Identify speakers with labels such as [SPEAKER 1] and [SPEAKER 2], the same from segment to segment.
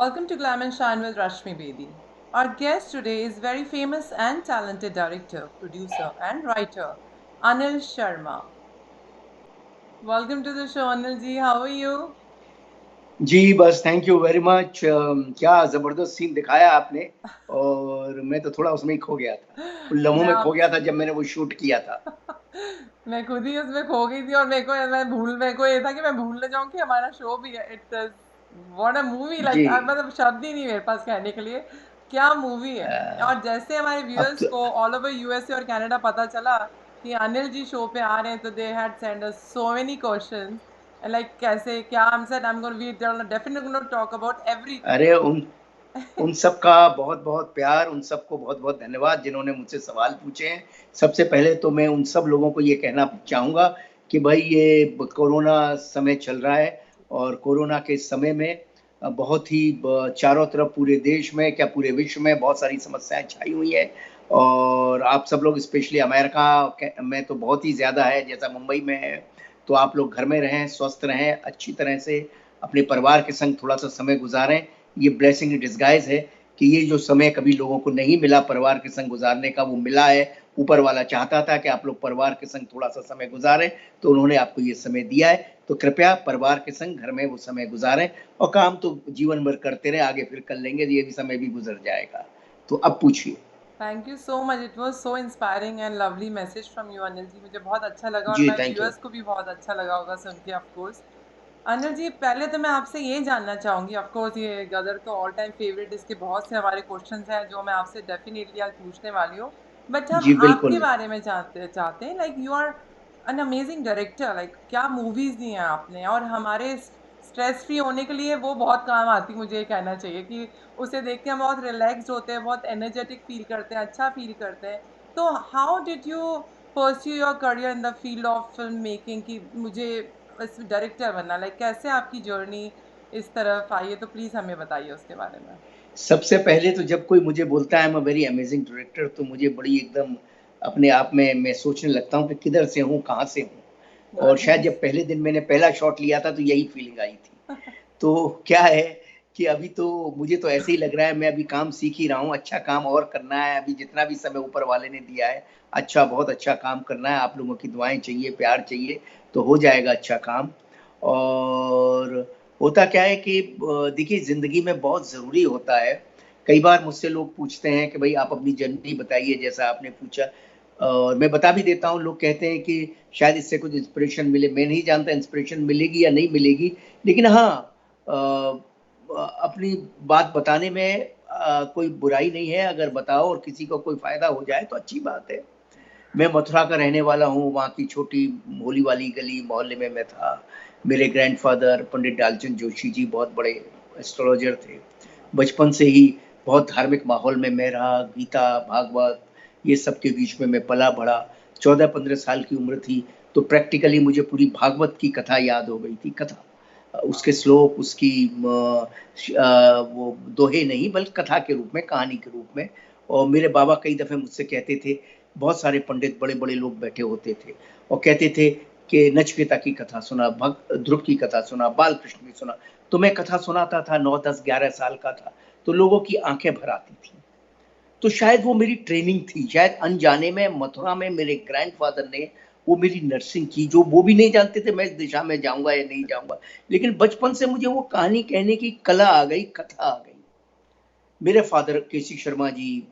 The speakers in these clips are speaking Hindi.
[SPEAKER 1] Welcome to Glam and Shine with Rashmi Bedi. Our guest today is very famous and talented director, producer, and writer, Anil Sharma. Welcome to the show, Anil ji. How are you?
[SPEAKER 2] जी बस थैंक यू वेरी मच। क्या ज़बरदस्त सीन दिखाया आपने। और मैं तो थोड़ा उसमें ही खो गया था, उन लम्हों
[SPEAKER 1] मैं
[SPEAKER 2] में खो
[SPEAKER 1] आप
[SPEAKER 2] गया था जब मैंने वो शूट किया था।
[SPEAKER 1] मैं खुद ही उसमें खो गई थी और मेरे को ये था कि मैं भूल न जाऊं कि हमारा शो भी है। इट व्हाट अ मूवी,
[SPEAKER 2] जी।
[SPEAKER 1] लाइक मतलब शब्द ही नहीं मेरे पास कहने के लिए। क्या मूवी है। और जैसे हमारे
[SPEAKER 2] अब
[SPEAKER 1] व्यूअर्स
[SPEAKER 2] तो
[SPEAKER 1] को ऑल ओवर यूएसए और कनाडा पता चला कि अनिल जी शो पे आ रहे हैं, तो they had send us so many questions, like कैसे क्या। I am gonna we definitely gonna talk about everything.
[SPEAKER 2] अरे उन सब का बहुत-बहुत प्यार, उन सबको बहुत-बहुत धन्यवाद जिन्होंने मुझसे सवाल पूछे हैं। सबसे पहले तो मैं उन सब लोगों को ये कहना चाहूँगा कि भई ये कोरोना समय चल रहा है और कोरोना के समय में बहुत ही चारों तरफ पूरे देश में क्या पूरे विश्व में बहुत सारी समस्याएँ छाई हुई हैं और आप सब लोग स्पेशली अमेरिका में तो बहुत ही ज़्यादा है, जैसा मुंबई में है। तो आप लोग घर में रहें, स्वस्थ रहें, अच्छी तरह से अपने परिवार के संग थोड़ा-सा समय गुज़ारें। ये ब्लेसिंग इन डिस्गाइज़ है कि ये जो समय कभी लोगों को नहीं मिला परिवार के संग गुज़ारने का, वो मिला है। ऊपर वाला चाहता था कि आप लोग परिवार के संग थोड़ा-सा समय गुज़ारें, तो उन्होंने आपको ये समय दिया है। तो कृपया परिवार के संग घर में वो समय गुज़ारें और काम तो जीवन भर करते रहें, आगे फिर कर लेंगे, ये भी समय भी गुज़र जाएगा। तो अब पूछिए।
[SPEAKER 1] Thank you so much. It was so inspiring and lovely message from you Anil ji. मुझे बहुत अच्छा लगा और
[SPEAKER 2] जी,
[SPEAKER 1] माय
[SPEAKER 2] थैंक यू।
[SPEAKER 1] व्यूअर्स को भी बहुत अच्छा लगा होगा सुन के, ऑफ कोर्स। अनिल जी, पहले तो मैं आपसे ये जानना चाहूँगी, ऑफ कोर्स ये गदर तो ऑल टाइम फेवरेट, इसके बहुत से हमारे क्वेश्चंस हैं जो मैं आपसे डेफिनेटली आज पूछने वाली हूँ। बट हम
[SPEAKER 2] जी,
[SPEAKER 1] आपके
[SPEAKER 2] बिल्कुल।
[SPEAKER 1] बारे में जानते चाहते हैं, like you are an amazing director. Like क्या मूवीज़ दी हैं आपने, और हमारे स्ट्रेस फ्री होने के लिए वो बहुत काम आती, मुझे ये कहना चाहिए कि उसे देख के हम बहुत रिलैक्स्ड होते हैं, बहुत एनर्जेटिक फील करते हैं, अच्छा फील करते हैं। तो how did you pursue your career in the field of film making कि मुझे बस डायरेक्टर बनना, लाइक कैसे आपकी जर्नी इस तरफ आई है, तो प्लीज़ हमें बताइए उसके बारे में।
[SPEAKER 2] सबसे पहले तो जब कोई मुझे बोलता है I am a very amazing director तो मुझे बड़ी एकदम अपने आप में मैं सोचने लगता हूँ कि किधर से हूँ, कहाँ से हूँ? और शायद
[SPEAKER 1] नाइस।
[SPEAKER 2] जब पहले दिन मैंने पहला शॉट लिया था तो यही फीलिंग आई थी। तो क्या है कि अभी तो मुझे तो ऐसे ही लग रहा है मैं अभी काम सीख ही रहा हूँ, अच्छा काम और करना है, अभी जितना भी समय ऊपर वाले ने दिया है, अच्छा बहुत अच्छा काम करना है, आप लोगों की दुआएँ चाहिए, प्यार चाहिए, तो हो जाएगा अच्छा काम। और होता क्या है कि देखिए ज़िंदगी में बहुत ज़रूरी होता है, कई बार मुझसे लोग पूछते हैं कि भई आप अपनी जर्नी बताइए जैसा आपने पूछा और मैं बता भी देता हूँ, लोग कहते हैं कि शायद इससे कुछ इंस्पिरेशन मिले, मैं नहीं जानता इंस्पिरेशन मिलेगी या नहीं मिलेगी, लेकिन हाँ अपनी बात बताने में कोई बुराई नहीं है, अगर बताओ और किसी को कोई फ़ायदा हो जाए तो अच्छी बात है। मैं मथुरा का रहने वाला हूँ, वहाँ की छोटी भोली वाली गली मोहल्ले में मैं था। मेरे ग्रैंडफ़ादर पंडित डालचंद जोशी जी बहुत बड़े एस्ट्रोलॉजर थे। बचपन से ही बहुत धार्मिक माहौल में मैं रहा, गीता, भागवत ये सब के बीच में मैं पला-बढ़ा। 14-15 साल की उम्र थी, तो प्रैक्टिकली मुझे पूरी भागवत की कथा याद हो गई थी, कथा। उसके श्लोक, उसकी वो दोहे नहीं बल्कि कथा के रूप में, कहानी के रूप में और मेरे बाबा कई दफ़े मुझसे कहते थे, बहुत सारे पंडित बड़े-बड़े लोग बैठे होते थे और कहते थे कि नचिकेता की कथा सुना, ध्रुव की कथा सुना, बाल कृष्ण की सुना। तो मैं कथा सुनाता था, 9, 10, 11 साल का था, तो लोगों की आँखें भर आती थी। तो शायद वो मेरी ट्रेनिंग थी, शायद अनजाने में मथुरा में मेरे ग्रैंडफ़ादर ने वो मेरी नर्सिंग की, जो वो भी नहीं जानते थे मैं इस दिशा में जाऊँगा या नहीं जाऊँगा। लेकिन बचपन से मुझे वो कहानी कहने की कला आ गई, कथा आ गई। मेरे फ़ादर केसी शर्मा जी,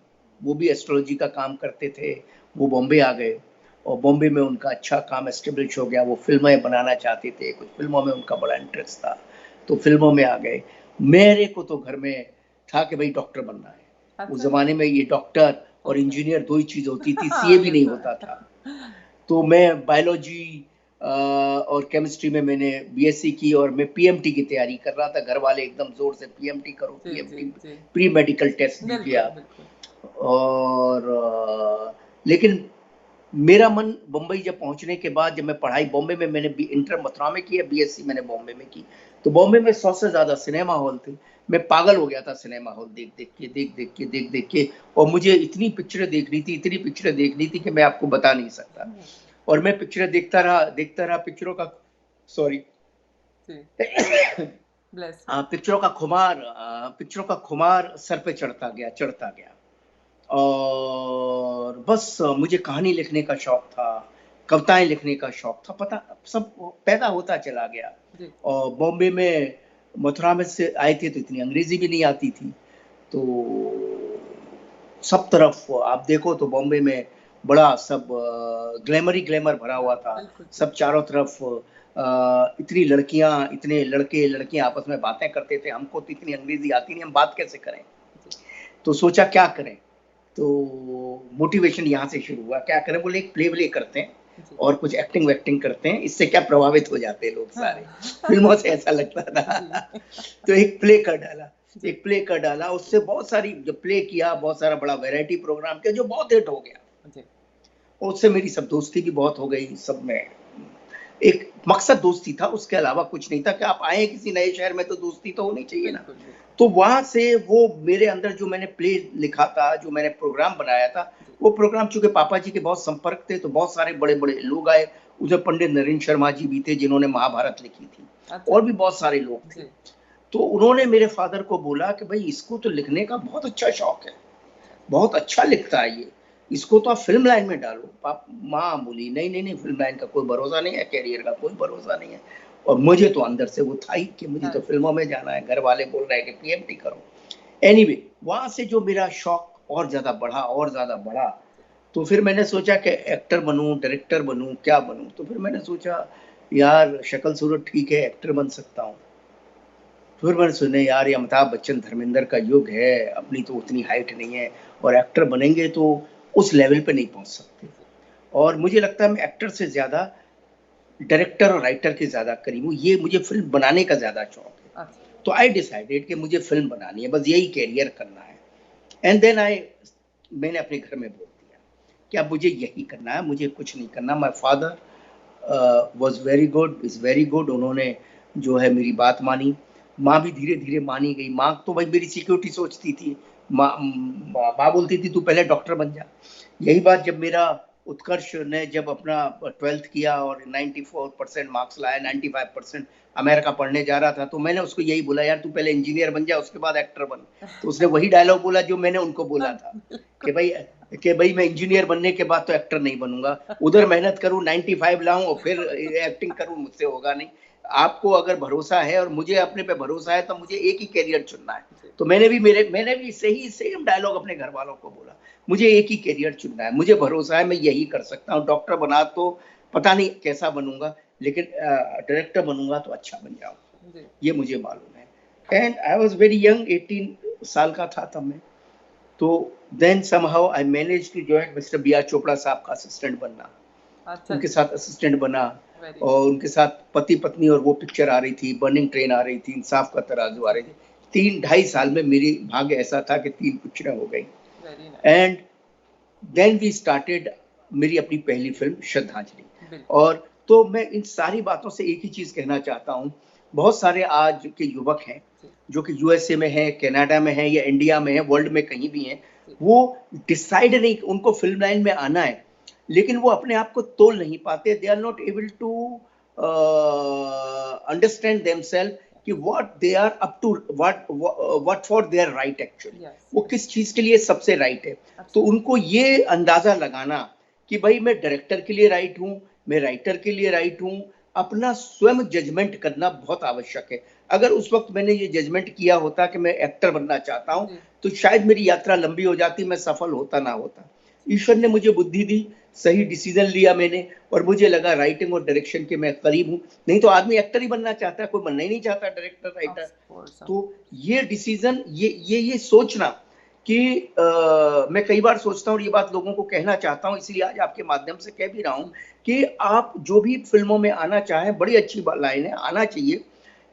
[SPEAKER 2] वो भी एस्ट्रोलॉजी का काम करते थे, वो बॉम्बे आ गए और बॉम्बे में उनका अच्छा काम एस्टेब्लिश हो गया, वो फ़िल्में बनाना चाहते थे, कुछ फ़िल्मों में उनका बड़ा इंटरेस्ट था, तो फ़िल्मों में आ गए। मेरे को तो घर में था कि भई डॉक्टर बनना है। उस
[SPEAKER 1] अच्छा।
[SPEAKER 2] ज़माने में ये डॉक्टर और
[SPEAKER 1] ओके।
[SPEAKER 2] इंजीनियर 2 ही चीज़ होती थी, सीए
[SPEAKER 1] हाँ,
[SPEAKER 2] भी
[SPEAKER 1] ये
[SPEAKER 2] नहीं
[SPEAKER 1] तो
[SPEAKER 2] होता था।
[SPEAKER 1] है।
[SPEAKER 2] तो मैं बायोलॉजी और केमिस्ट्री में मैंने बीएससी की और मैं पीएमटी की तैयारी कर रहा था। घर वाले एकदम ज़ोर से पीएमटी करो,
[SPEAKER 1] जी, जी,
[SPEAKER 2] पीएमटी
[SPEAKER 1] जी।
[SPEAKER 2] प्री मेडिकल टेस्ट दीजिए
[SPEAKER 1] बिल्कुल,
[SPEAKER 2] आप।
[SPEAKER 1] बिल्कुल।
[SPEAKER 2] और लेकिन मेरा मन बम्बई जब पहुँचने के बाद जब मैं पढ़ाई बॉम्बे में मैंने बी इंटर मथुरा में की है, बीएससी मैंने बॉम्बे में की। तो बॉम्बे में 100 से ज़्यादा सिनेमा हॉल थे। मैं पागल हो गया था सिनेमा हॉल देख-देख के, देख-देख के, देख-देख के और मुझे इतनी पिक्चरें देखनी थी, इतनी पिक्चरें देखनी थी कि मैं आपको बता नहीं सकता। और मैं पिक्चरें देखता रहा पिक्चरों का सॉरी
[SPEAKER 1] जी। Bless you.
[SPEAKER 2] पिक्चरों का खुमार सर पे चढ़ता गया। और बस मुझे कहानी लिखने का शौक था, कविताएं लिखने का शौक था, पता सब पैदा होता चला गया।
[SPEAKER 1] जी।
[SPEAKER 2] और बॉम्बे में मथुरा में से आए थे तो इतनी अंग्रेजी भी नहीं आती थी, तो सब तरफ आप देखो तो बॉम्बे में बड़ा सब ग्लैमर भरा हुआ था।
[SPEAKER 1] बिल्कुल।
[SPEAKER 2] सब चारों तरफ इतनी लड़कियां, इतने लड़के लड़कियां आपस में बातें करते थे। हमको तो इतनी अंग्रेजी आती नहीं, हम बात कैसे करें। तो सोचा क्या करें, तो मोटिवेशन यहाँ से शुरू हुआ। क्या करें, बोले एक प्ले करते हैं
[SPEAKER 1] जी।
[SPEAKER 2] और कुछ एक्टिंग वैक्टिंग करते हैं, इससे क्या प्रभावित हो जाते हैं लोग सारे।
[SPEAKER 1] हाँ।
[SPEAKER 2] फिल्मों से ऐसा लगता था।
[SPEAKER 1] जी।
[SPEAKER 2] तो एक प्ले कर डाला,
[SPEAKER 1] जी।
[SPEAKER 2] एक प्ले कर डाला। उससे बहुत सारी, जब प्ले किया, बहुत सारा बड़ा वैरायटी प्रोग्राम किया जो बहुत हिट हो गया।
[SPEAKER 1] जी।
[SPEAKER 2] और उससे मेरी सब दोस्ती भी बहुत हो गई। सब में एक मकसद दोस्ती था, उसके अलावा कुछ नहीं था। कि आप आए किसी नए शहर में तो दोस्ती तो होनी चाहिए ना।
[SPEAKER 1] बिल्कुल, बिल्कुल।
[SPEAKER 2] तो वहां से वो मेरे अंदर जो मैंने प्ले लिखा था, जो मैंने प्रोग्राम बनाया था,
[SPEAKER 1] जी।
[SPEAKER 2] वो प्रोग्राम चूंकि पापा जी के बहुत संपर्क थे तो बहुत सारे बड़े बड़े लोग आए। उधर पंडित नरेंद्र शर्मा जी भी थे जिन्होंने महाभारत लिखी थी,
[SPEAKER 1] अच्छा।
[SPEAKER 2] और भी बहुत सारे लोग थे।
[SPEAKER 1] जी।
[SPEAKER 2] तो उन्होंने मेरे फादर को बोला कि भाई इसको तो लिखने का बहुत अच्छा शौक है, बहुत अच्छा लिखता है ये, इसको तो आप फिल्म लाइन में डालो। माँ बोली नहीं नहीं नहीं, फिल्म लाइन का कोई भरोसा नहीं है, कैरियर का कोई भरोसा नहीं है। और मुझे तो अंदर से वो था ही कि मुझे तो
[SPEAKER 1] हाँ।
[SPEAKER 2] फिल्मों में जाना है। घर वाले बोल रहे हैं कि पीएमटी करो। एनीवे, वहां से जो मेरा शौक और ज्यादा बढ़ा, और ज्यादा बढ़ा, तो फिर मैंने सोचा कि एक्टर बनूं, डायरेक्टर बनूं, क्या बनूं। तो फिर मैंने सोचा यार शक्ल सूरत ठीक है, एक्टर बन सकता हूँ। फिर मैंने सुने यार ये अमिताभ बच्चन धर्मेंद्र का युग है, अपनी तो उतनी हाइट नहीं है, और एक्टर बनेंगे तो उस लेवल पे नहीं पहुंच सकते। और मुझे लगता है मैं एक्टर से ज्यादा डायरेक्टर और राइटर के ज्यादा करीब हूँ। ये मुझे फिल्म बनाने का ज्यादा शौक है।
[SPEAKER 1] अच्छा।
[SPEAKER 2] तो आई डिसाइडेड कि मुझे फिल्म बनानी है, बस यही कैरियर करना है। एंड देन मैंने अपने घर में बोल दिया कि अब मुझे यही करना है, मुझे कुछ नहीं करना। My father was very good, is very good. उन्होंने जो है मेरी बात मानी। माँ भी धीरे धीरे मानी गई। माँ तो भाई मेरी सिक्योरिटी सोचती थी। माँ बोलती थी तू पहले डॉक्टर बन जा। यही बात जब मेरा उत्कर्ष ने जब अपना 12th किया और 94% मार्क्स लाया, 95%, अमेरिका पढ़ने जा रहा था, तो मैंने उसको यही बोला यार तू पहले इंजीनियर बन जा, उसके बाद एक्टर बन। तो उसने वही डायलॉग बोला जो मैंने उनको बोला था कि भाई मैं इंजीनियर बनने के बाद तो एक्टर नहीं बनूंगा, उधर मेहनत करूं 95 लाऊं और फिर एक्टिंग करूं, मुझसे होगा नहीं। आपको अगर भरोसा है और मुझे अपने पे भरोसा है तो मुझे एक ही कैरियर चुनना है। तो मैंने भी सही सेम डायलॉग अपने घर वालों को बोला, मुझे एक ही कैरियर चुनना है, मुझे भरोसा है मैं यही कर सकता हूँ। डॉक्टर बना तो पता नहीं कैसा बनूंगा, लेकिन डायरेक्टर बनूंगा तो अच्छा बन जाऊंगा, ये मुझे मालूम है। And I was very young, 18 साल का था तब मैं। तो then somehow I manage to join mister B R Chopra साहब का असिस्टेंट बनना।
[SPEAKER 1] अच्छा
[SPEAKER 2] उनके
[SPEAKER 1] जी।
[SPEAKER 2] साथ असिस्टेंट बना,
[SPEAKER 1] वेरी।
[SPEAKER 2] और उनके साथ पति पत्नी और वो पिक्चर आ रही थी, बर्निंग ट्रेन आ रही थी, इंसाफ का तराजू आ रही थी। 3-2.5 साल में मेरी भाग्य ऐसा था कि 3 पिक्चरें हो गई।
[SPEAKER 1] Very nice.
[SPEAKER 2] And then we started मेरी अपनी पहली फिल्म श्रद्धांजलि।
[SPEAKER 1] बिल्कुल।
[SPEAKER 2] और तो मैं इन सारी बातों से एक ही चीज कहना चाहता हूँ, बहुत सारे आज के युवक हैं जो कि यूएसए में है, कनाडा में है, या इंडिया में है, वर्ल्ड में कहीं भी हैं, वो डिसाइड नहीं, उनको फिल्म लाइन में आना है, लेकिन वो अपने आप को तोल नहीं पाते। They are not able to understand themselves कि what they are up to, what for their right actually, वो किस चीज के लिए सबसे राइट है। तो उनको ये अंदाजा लगाना कि भाई मैं डायरेक्टर के लिए राइट हूँ, मैं राइटर के लिए राइट हूँ, अपना स्वयं जजमेंट करना बहुत आवश्यक है। अगर उस वक्त मैंने ये जजमेंट किया होता कि मैं एक्टर बनना चाहता हूँ, तो शायद मेरी यात्रा लंबी हो जाती, मैं सफल होता ना होता। ईश्वर ने मुझे बुद्धि दी, सही डिसीजन लिया मैंने, और मुझे लगा राइटिंग और डायरेक्शन के मैं करीब हूँ। नहीं तो आदमी एक्टर ही बनना चाहता है, कोई बनना ही नहीं चाहता डायरेक्टर राइटर। तो ये डिसीजन, ये सोचना कि मैं कई बार सोचता हूँ, ये बात लोगों को कहना चाहता हूँ, इसलिए आज आपके माध्यम से कह भी रहा हूँ कि आप जो भी फिल्मों में आना चाहें, बड़ी अच्छी लाइन है, आना चाहिए,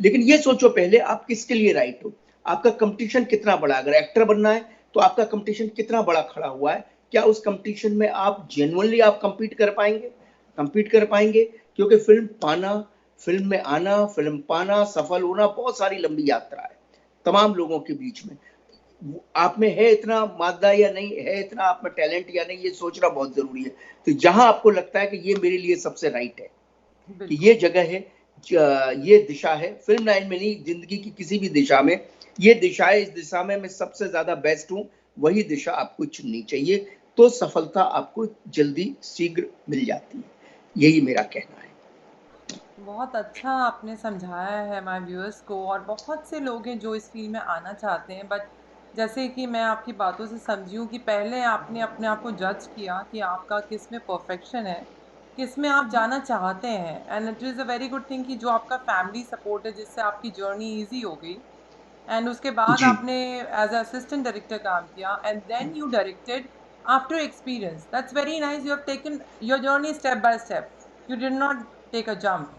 [SPEAKER 2] लेकिन ये सोचो पहले आप किसके लिए राइट हो, आपका कंपटीशन कितना बड़ा। अगर एक्टर बनना है तो आपका कंपटीशन कितना बड़ा खड़ा हुआ है, क्या उस कंपटीशन में आप जेन्युइनली आप कंपीट कर पाएंगे। क्योंकि फिल्म में आना, फिल्म पाना, सफल होना बहुत सारी लंबी यात्रा है तमाम लोगों के बीच में। आप में है इतना मादा या नहीं है, इतना आप में टैलेंट या नहीं, ये सोचना बहुत जरूरी है। तो जहां आपको लगता है कि ये मेरे लिए सबसे राइट है, कि ये जगह है, ये दिशा है, फिल्म लाइन में नहीं, जिंदगी की किसी भी दिशा में ये दिशा है, इस दिशा में मैं सबसे ज्यादा बेस्ट हूँ, वही दिशा आपको चुननी चाहिए, तो सफलता आपको जल्दी शीघ्र मिल जाती है, यही मेरा कहना है।
[SPEAKER 1] बहुत अच्छा आपने समझाया है माय व्यूअर्स को, और बहुत से लोग हैं जो इस फील्ड में आना चाहते हैं, बट जैसे कि मैं आपकी बातों से समझी हूँ कि पहले आपने अपने आप को जज किया कि आपका किस में परफेक्शन है, किस में आप जाना चाहते हैं, and it is a very good thing कि जो आपका फैमिली सपोर्ट है जिससे आपकी जर्नी ईजी हो गई। एंड उसके बाद
[SPEAKER 2] जी
[SPEAKER 1] आपने एज असिस्टेंट डायरेक्टर काम किया and then you directed after experience. That's very nice, you have taken your journey step by step, you did not take a jump,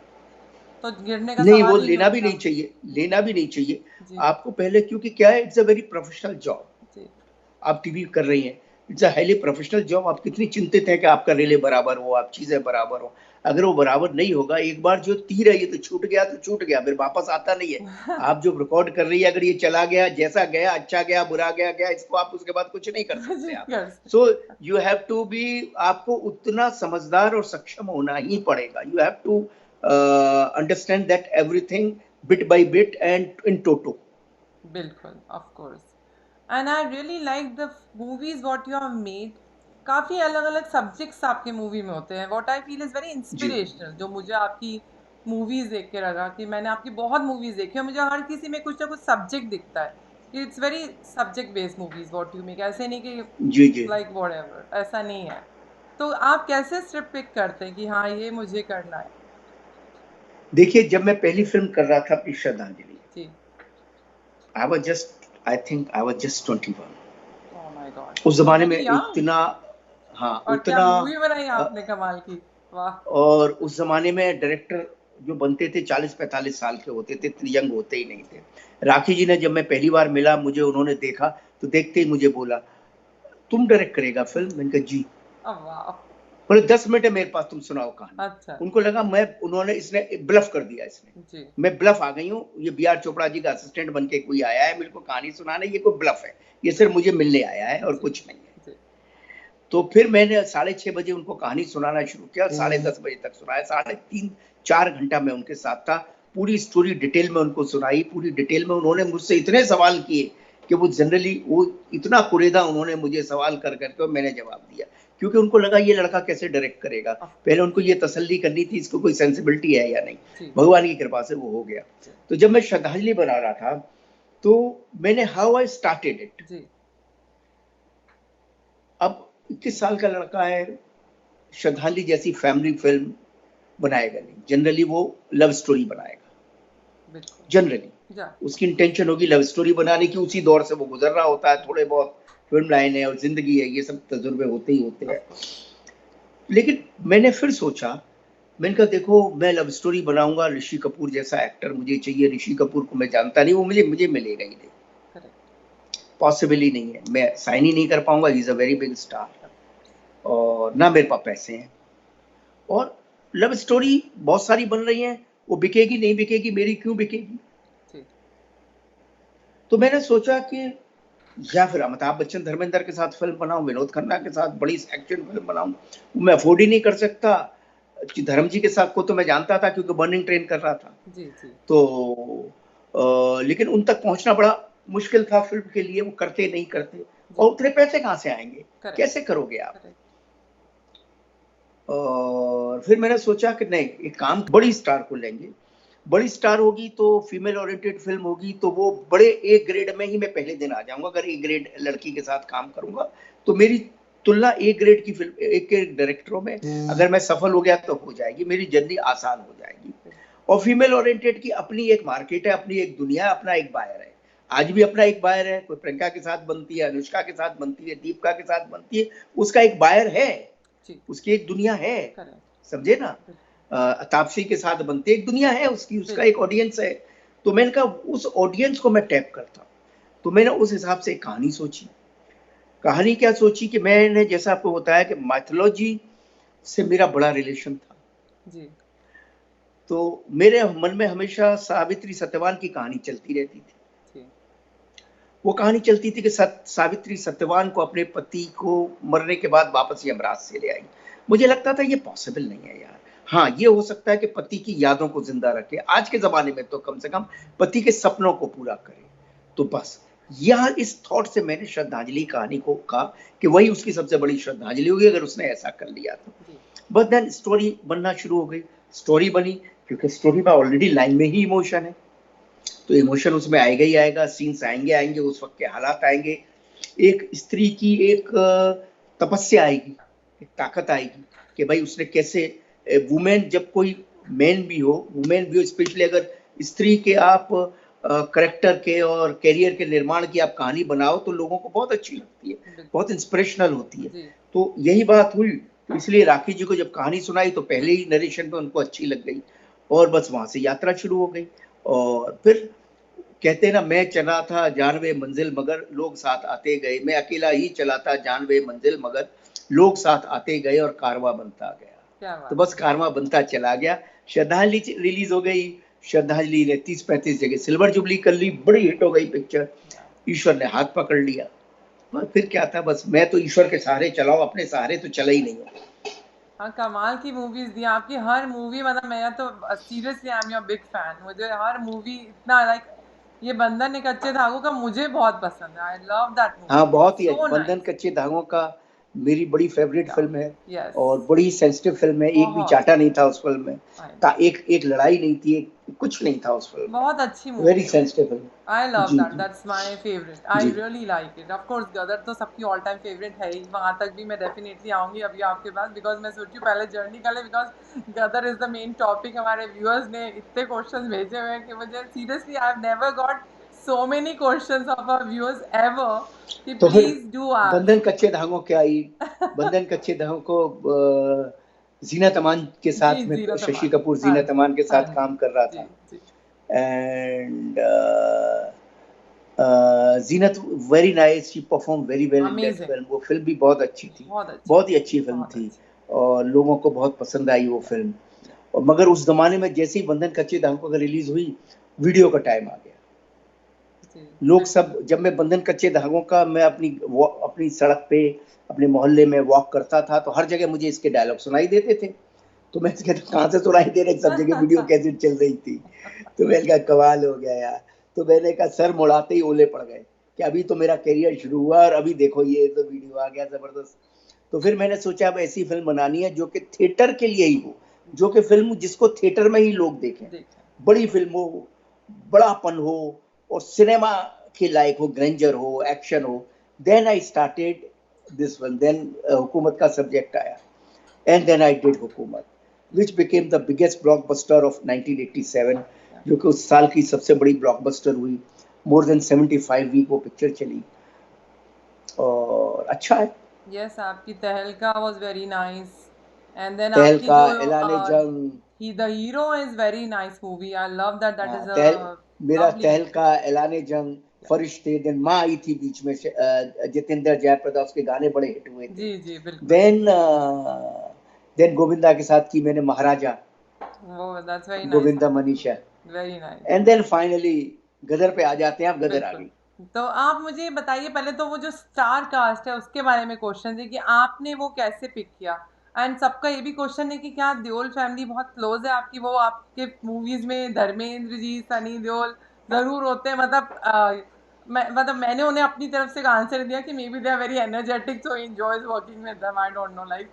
[SPEAKER 1] तो गिरने का
[SPEAKER 2] नहीं, वो
[SPEAKER 1] सवाल ही नहीं
[SPEAKER 2] लेना भी
[SPEAKER 1] उठता।
[SPEAKER 2] नहीं चाहिए, लेना भी नहीं चाहिए
[SPEAKER 1] जी,
[SPEAKER 2] आपको पहले, क्योंकि क्या है, it's a very professional job.
[SPEAKER 1] जी,
[SPEAKER 2] आप टीवी कर रही हैं, it's a highly professional job, आप कितनी चिंतित हैं कि आपका रिले बराबर हो, आप चीजें बराबर हो, अगर वो बराबर नहीं होगा, एक बार जो तीर है ये तो छूट गया तो छूट गया, फिर वापस आता नहीं है। आप जो रिकॉर्ड कर रही है, अगर ये चला गया, जैसा गया, अच्छा गया, बुरा गया, गया, इसको आप उसके बाद कुछ नहीं कर सकते
[SPEAKER 1] जी,
[SPEAKER 2] आप।
[SPEAKER 1] कर
[SPEAKER 2] सो
[SPEAKER 1] सकते।
[SPEAKER 2] यू हैव टू बी, आपको उतना समझदार और सक्षम होना ही पड़ेगा, you have to understand that everything bit by bit and in toto.
[SPEAKER 1] बिल्कुल, of course. And I really like the movies what you have made. काफ़ी अलग-अलग सब्जेक्ट्स आपके मूवी में होते हैं। What I feel is very
[SPEAKER 2] जी
[SPEAKER 1] इंस्पिरेशनल, जो मुझे आपकी मूवीज़ देख के लगा कि मैंने आपकी बहुत मूवीज़ देखी है, मुझे हर किसी में कुछ ना कुछ सब्जेक्ट दिखता है। It's very subject based movies what you make, ऐसे नहीं कि
[SPEAKER 2] जी जी।
[SPEAKER 1] लाइक व्हाटएवर, ऐसा नहीं है। तो आप कैसे स्क्रिप्ट पिक करते हैं कि हाँ, ये मुझे करना है?
[SPEAKER 2] देखिए, जब मैं पहली फिल्म कर रहा था अपनी श्रद्धांजलि,
[SPEAKER 1] जी।
[SPEAKER 2] I think I was just 21।
[SPEAKER 1] Oh my God!
[SPEAKER 2] उस जमाने में
[SPEAKER 1] वेरी यंग।
[SPEAKER 2] उतना, हाँ
[SPEAKER 1] और क्या
[SPEAKER 2] उतना,
[SPEAKER 1] मूवी बनाई
[SPEAKER 2] अ,
[SPEAKER 1] आपने कमाल की! वाह!
[SPEAKER 2] और उस जमाने में डायरेक्टर जो बनते थे 40-45 साल के होते थे, इतने यंग होते ही नहीं थे। राखी जी ने जब मैं पहली बार मिला, मुझे उन्होंने देखा, तो देखते ही मुझे बोला, तुम डायरेक्ट करेगा फिल्म? मैंने कहा जी।
[SPEAKER 1] वाह!
[SPEAKER 2] बोले 10 मिनट है मेरे पास, तुम सुनाओ कहानी।
[SPEAKER 1] अच्छा।
[SPEAKER 2] उनको लगा मैं, उन्होंने, इसने ब्लफ कर दिया, इसने,
[SPEAKER 1] जी,
[SPEAKER 2] मैं ब्लफ आ गई हूँ, ये बी आर चोपड़ा जी का असिस्टेंट बन के कोई आया है मेरे को कहानी सुनाने, ये कोई ब्लफ है, ये सिर्फ मुझे मिलने आया है और
[SPEAKER 1] जी,
[SPEAKER 2] कुछ नहीं है।
[SPEAKER 1] जी।
[SPEAKER 2] तो फिर मैंने 6:30 बजे उनको कहानी सुनाना शुरू किया, 10:30 बजे तक सुनाया, 3.5-4 घंटा मैं उनके साथ था, पूरी स्टोरी डिटेल में उनको सुनाई, पूरी डिटेल में उन्होंने मुझसे इतने सवाल किए कि वो जनरली, वो इतना कुरेदा उन्होंने मुझे सवाल कर करके, मैंने जवाब दिया, क्योंकि उनको लगा ये लड़का कैसे डायरेक्ट करेगा।
[SPEAKER 1] ऑफ
[SPEAKER 2] पहले उनको
[SPEAKER 1] कोर्स।
[SPEAKER 2] ये तसल्ली करनी थी इसको कोई सेंसिबिलिटी है या नहीं।
[SPEAKER 1] जी,
[SPEAKER 2] भगवान की कृपा से वो हो गया।
[SPEAKER 1] जी,
[SPEAKER 2] तो जब मैं श्रद्धांजलि बना रहा था, तो मैंने हाउ आई स्टार्टेड इट,
[SPEAKER 1] जी,
[SPEAKER 2] अब 21 साल का लड़का है, श्रद्धांजलि जैसी फैमिली फिल्म बनाएगा नहीं, जनरली वो लव स्टोरी बनाएगा,
[SPEAKER 1] बिल्कुल।
[SPEAKER 2] जनरली
[SPEAKER 1] या
[SPEAKER 2] उसकी इंटेंशन होगी लव स्टोरी बनाने की, उसी दौर से वो गुजर रहा होता है, थोड़े बहुत फिल्म लाइन है और जिंदगी है, ये सब तजुर्बे होते ही होते हैं।
[SPEAKER 1] Of course.
[SPEAKER 2] लेकिन मैंने फिर सोचा, मैंने कहा देखो, मैं लव स्टोरी बनाऊंगा, ऋषि कपूर जैसा एक्टर मुझे चाहिए, ऋषि कपूर को मैं जानता नहीं, वो मुझे मुझे मिलेगा ही नहीं,
[SPEAKER 1] करेक्ट,
[SPEAKER 2] पॉसिबल ही नहीं है, मैं साइन ही नहीं कर पाऊंगा, he is a very big star,
[SPEAKER 1] of course.
[SPEAKER 2] और ना मेरे पास पैसे हैं, और लव स्टोरी बहुत सारी बन रही हैं, वो बिकेगी नहीं बिकेगी, मेरी क्यों बिकेगी।
[SPEAKER 1] जी,
[SPEAKER 2] तो मैंने सोचा कि या फिर अमिताभ बच्चन धर्मेंद्र के साथ फिल्म बनाऊं, विनोद खन्ना के साथ बड़ी एक्शन फिल्म बनाऊं, मैं अफोर्ड ही नहीं कर सकता। कि धर्म जी के साथ को तो मैं जानता था क्योंकि बर्निंग ट्रेन कर रहा था,
[SPEAKER 1] जी, जी,
[SPEAKER 2] तो लेकिन उन तक पहुंचना बड़ा मुश्किल था फिल्म के लिए, वो करते नहीं करते,
[SPEAKER 1] जी,
[SPEAKER 2] और उतने पैसे कहाँ से आएंगे,
[SPEAKER 1] करेक्ट,
[SPEAKER 2] कैसे करोगे आप।
[SPEAKER 1] करेक्ट।
[SPEAKER 2] और फिर मैंने सोचा कि नहीं, एक काम, बड़ी स्टार को लेंगे, बड़ी स्टार होगी तो फीमेल ओरिएंटेड फिल्म होगी, तो वो बड़े ए ग्रेड में ही मैं पहले दिन आ जाऊंगा, अगर ए ग्रेड लड़की के साथ काम करूंगा तो मेरी तुलना ए ग्रेड की फिल्म, एक के डायरेक्टरों में अगर मैं सफल हो गया तो हो जाएगी, मेरी जर्नी आसान हो जाएगी। और फीमेल ओरिएंटेड की अपनी एक मार्केट है, अपनी एक दुनिया, अपना एक बायर है, आज भी अपना एक बायर है, कोई प्रियंका के साथ बनती है, अनुष्का के साथ बनती है, दीपिका के साथ बनती है, उसका एक बायर है,
[SPEAKER 1] जी,
[SPEAKER 2] उसकी एक दुनिया है,
[SPEAKER 1] करेक्ट,
[SPEAKER 2] समझे ना।
[SPEAKER 1] बिल्कुल,
[SPEAKER 2] तापसी के साथ बनते, एक दुनिया है उसकी, उसका एक
[SPEAKER 1] बिल्कुल।
[SPEAKER 2] ऑडियंस है। तो मैंने कहा उस ऑडियंस को मैं टैप करता, तो मैंने उस हिसाब से एक कहानी सोची। कहानी क्या सोची कि मैंने जैसा आपको बताया कि माइथोलॉजी से मेरा बड़ा रिलेशन था,
[SPEAKER 1] जी,
[SPEAKER 2] तो मेरे मन में हमेशा सावित्री सत्यवान की कहानी चलती रहती थी।
[SPEAKER 1] जी,
[SPEAKER 2] वो कहानी चलती थी कि सावित्री सत्यवान को अपने पति को मरने के बाद वापस यमराज से ले आई। मुझे लगता था ये पॉसिबल नहीं है यार, हाँ, ये हो सकता है कि पति की यादों को जिंदा रखे, आज के जमाने में तो कम से कम पति के सपनों को पूरा करे। तो बस यह इस थॉट से मैंने श्रद्धांजलि कहानी को कहा कि वही उसकी सबसे बड़ी श्रद्धांजलि होगी अगर उसने ऐसा कर लिया तो। बस देन स्टोरी बनना शुरू हो गई, स्टोरी बनी, क्योंकि स्टोरी में ऑलरेडी लाइन में ही इमोशन है, तो इमोशन उसमें आएगा ही आएगा, सीन्स आएंगे, उस वक्त के हालात आएंगे, एक स्त्री की एक तपस्या आएगी, एक ताकत आएगी कि भाई उसने कैसे, वुमेन जब कोई वुमेन भी हो स्पेशली अगर स्त्री के आप करेक्टर के और कैरियर के निर्माण की आप कहानी बनाओ तो लोगों को बहुत अच्छी लगती है, बहुत इंस्पिरेशनल होती है। तो यही बात हुई, तो इसलिए राखी जी को जब कहानी सुनाई तो पहले ही नरेशन में उनको अच्छी लग गई और बस वहां से यात्रा शुरू हो गई। और फिर कहते हैं ना, मैं चला था जानवे मंजिल मगर लोग साथ आते गए, मैं अकेला ही चला था जानवे मंजिल मगर लोग साथ आते गए और कारवां बनता गया। तो बस कारवां बनता चला गया। श्रद्धांजलि रिलीज हो गई, श्रद्धांजलि ने 30-35 जगह सिल्वर जुबली कर ली, बड़ी हिट हो गई पिक्चर, ईश्वर ने हाथ पकड़ लिया। और फिर क्या था, बस मैं तो ईश्वर के सहारे चलाऊं, अपने सहारे तो चला ही नहीं हूं।
[SPEAKER 1] हाँ, कमाल की मूवीज दी आपकी, हर मूवी मतलब मैं तो seriously I am your big fan, मुझे हर मूवी इतना लाइक, ये बंधन एक कच्चे धागों का मुझे बहुत पसंद है, आई लव दैट मूवी,
[SPEAKER 2] हाँ, बहुत ही
[SPEAKER 1] सो
[SPEAKER 2] बंधन
[SPEAKER 1] नाइस।
[SPEAKER 2] कच्चे धागों का मेरी बड़ी फेवरेट फिल्म है
[SPEAKER 1] यस,
[SPEAKER 2] और बड़ी सेंसिटिव फिल्म है। एक भी
[SPEAKER 1] बहुत
[SPEAKER 2] चाटा नहीं था उस फिल्म में,
[SPEAKER 1] आई
[SPEAKER 2] एक लड़ाई नहीं थी, कुछ नहीं था उस फिल्म
[SPEAKER 1] बहुत अच्छी
[SPEAKER 2] में। वेरी
[SPEAKER 1] मूवी है।
[SPEAKER 2] Sensitive film.
[SPEAKER 1] I love
[SPEAKER 2] जी
[SPEAKER 1] that.
[SPEAKER 2] जी
[SPEAKER 1] That's my favorite. I
[SPEAKER 2] जी।
[SPEAKER 1] really like it. Of course, Gadar तो सबकी all time favorite है ही। वहाँ तक भी मैं definitely आऊँगी अभी आपके पास, because मैं सोची हूँ पहले जर्नी कर ले, because Gadar is the main topic। हमारे viewers ने इतने questions भेजे हुए हैं कि मुझे seriously I've never got so many questions of our viewers ever कि
[SPEAKER 2] तो फिर
[SPEAKER 1] please do ask।
[SPEAKER 2] बंधन कच्चे धागों क्या आई, बंधन कच्चे धागों को जीनत अमान के
[SPEAKER 1] जी,
[SPEAKER 2] साथ में,
[SPEAKER 1] जीरा
[SPEAKER 2] शशि
[SPEAKER 1] सामान।
[SPEAKER 2] कपूर
[SPEAKER 1] हाँ
[SPEAKER 2] जीनत
[SPEAKER 1] जी,
[SPEAKER 2] अमान के
[SPEAKER 1] हाँ
[SPEAKER 2] साथ
[SPEAKER 1] जी,
[SPEAKER 2] काम कर रहा
[SPEAKER 1] जी,
[SPEAKER 2] था
[SPEAKER 1] जी।
[SPEAKER 2] And Zeenat very nice, she perform very well in that
[SPEAKER 1] Amazing,
[SPEAKER 2] film. वो फिल्म भी बहुत अच्छी थी,
[SPEAKER 1] बहुत अच्छी,
[SPEAKER 2] बहुत ही अच्छी फिल्म
[SPEAKER 1] बहुत
[SPEAKER 2] थी
[SPEAKER 1] अच्छी।
[SPEAKER 2] और लोगों को बहुत पसंद आई वो फिल्म। और मगर उस जमाने में जैसे ही बंधन कच्चे धागों का रिलीज हुई, वीडियो का टाइम आ गया।
[SPEAKER 1] जी,
[SPEAKER 2] लोग सब,
[SPEAKER 1] बिल्कुल।
[SPEAKER 2] जब मैं बंधन कच्चे धागों का, मैं अपनी सड़क पे अपने मोहल्ले में वॉक करता था तो हर जगह मुझे इसके डायलॉग सुनाई देते थे। तो मैं कहता कहाँ से सुनाई दे रहे, सब जगह वीडियो कैसेट चल रही थी। तो मैंने कहा कमाल हो गया यार। तो मैंने कहा सर मुड़ाते ही ओले पड़ गए कि अभी तो मेरा करियर शुरू हुआ और अभी देखो ये तो वीडियो आ गया जबरदस्त। तो फिर मैंने सोचा अब ऐसी फिल्म बनानी है जो कि थिएटर के लिए ही हो, जो कि फिल्म जिसको थिएटर में ही लोग देखें, बड़ी फिल्म हो, बड़ापन हो और सिनेमा के लायक हो, ग्रेंजर हो, एक्शन हो। Then I started this one, then Hukumat का सब्जेक्ट आया and then I did Hukumat which became the biggest blockbuster of 1987, जो कि उस साल की सबसे बड़ी ब्लॉकबस्टर हुई। मोर देन 75 वीक वो पिक्चर चली और अच्छा है।
[SPEAKER 1] यस, आपकी Tahalka was very nice, and then आपकी
[SPEAKER 2] तहलका,
[SPEAKER 1] जो
[SPEAKER 2] ऐलान जंग,
[SPEAKER 1] ही the hero is very nice movie, I love that, that is a
[SPEAKER 2] मेरा
[SPEAKER 1] लवली मूवी।
[SPEAKER 2] तहलका, ऐलान जंग, फरिश्ते, देन माँ आई थी बीच में, जितेंद्र जयप्रदा, उसके गाने बड़े हिट हुए थे।
[SPEAKER 1] जी जी बिल्कुल।
[SPEAKER 2] देन गोविंदा के साथ की मैंने महाराजा,
[SPEAKER 1] वो that's very nice,
[SPEAKER 2] Govinda Manisha,
[SPEAKER 1] very nice.
[SPEAKER 2] And then finally Gadar पे आ जाते हैं। आप गदर आ
[SPEAKER 1] बिल्कुल।
[SPEAKER 2] गई।
[SPEAKER 1] तो आप मुझे बताइए पहले तो वो जो स्टार कास्ट है उसके बारे में क्वेश्चन है कि आपने वो कैसे पिक किया, एंड सबका ये भी क्वेश्चन है कि क्या देओल फैमिली बहुत क्लोज है आपकी, वो आपके मूवीज में धर्मेंद्र जी, सनी देओल जरूर होते हैं, मतलब मतलब मैंने उन्हें अपनी तरफ से आंसर दिया कि maybe they are very energetic so enjoys working with them, I don't know like